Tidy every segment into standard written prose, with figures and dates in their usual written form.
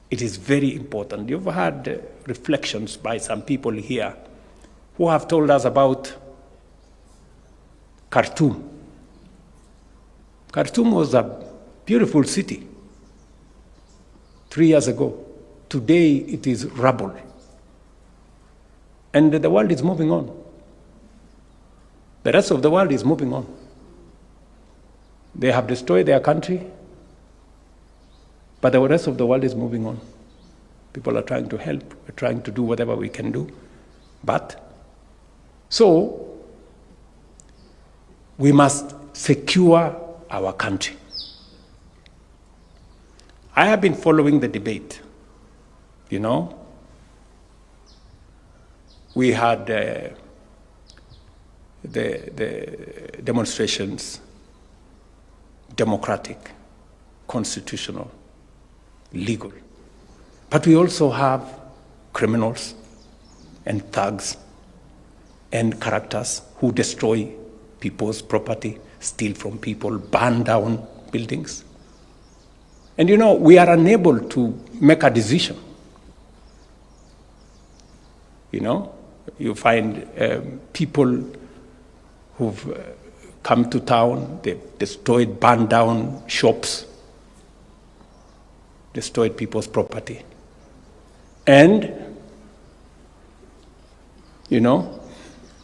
It is very important. You've had reflections by some people here who have told us about Khartoum. Khartoum was a beautiful city 3 years ago. Today it is rubble. And the world is moving on. The rest of the world is moving on. They have destroyed their country, but the rest of the world is moving on. People are trying to help, we're trying to do whatever we can do. So, we must secure our country. I have been following the debate, you know. We had the demonstrations, democratic, constitutional, legal. But we also have criminals and thugs and characters who destroy people's property, steal from people, burn down buildings. And you know, we are unable to make a decision. You know, you find people who've come to town, they've destroyed, burned down shops, destroyed people's property. And, you know,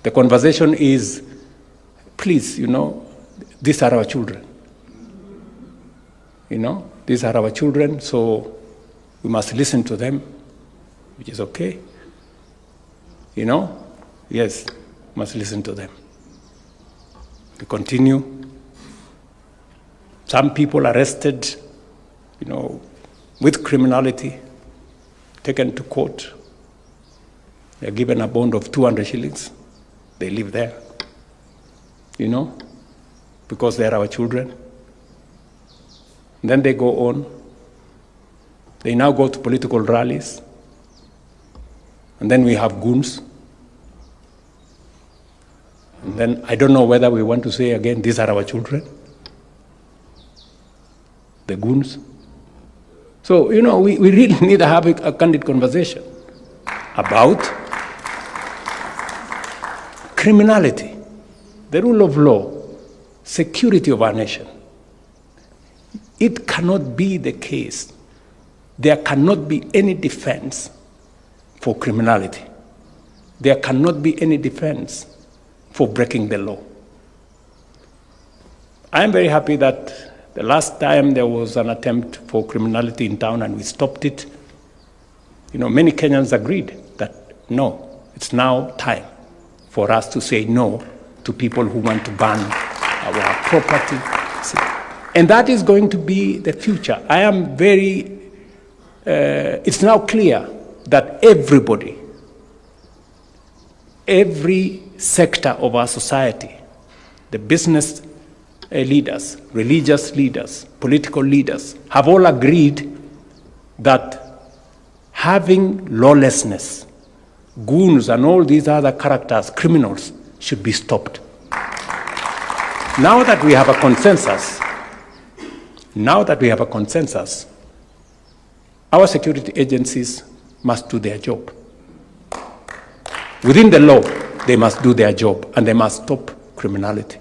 the conversation is, please, you know, these are our children. You know, these are our children, so we must listen to them, which is okay. You know, yes, must listen to them. We continue. Some people arrested, you know, with criminality, taken to court. They're given a bond of 200 shillings. They live there, you know, because they're our children. Then they go on. They now go to political rallies. And then we have goons. And then I don't know whether we want to say again, these are our children. The goons. So, you know, we really need to have a candid conversation about criminality, the rule of law, security of our nation. It cannot be the case. There cannot be any defense for criminality. There cannot be any defense for breaking the law. I am very happy that the last time there was an attempt for criminality in town and we stopped it. You know, many Kenyans agreed that no, it's now time for us to say no to people who want to ban our property. And that is going to be the future. I am very, it's now clear that everybody, every sector of our society, the business leaders, religious leaders, political leaders, have all agreed that having lawlessness, goons and all these other characters, criminals, should be stopped. Now that we have a consensus, our security agencies must do their job. Within the law, they must do their job and they must stop criminality.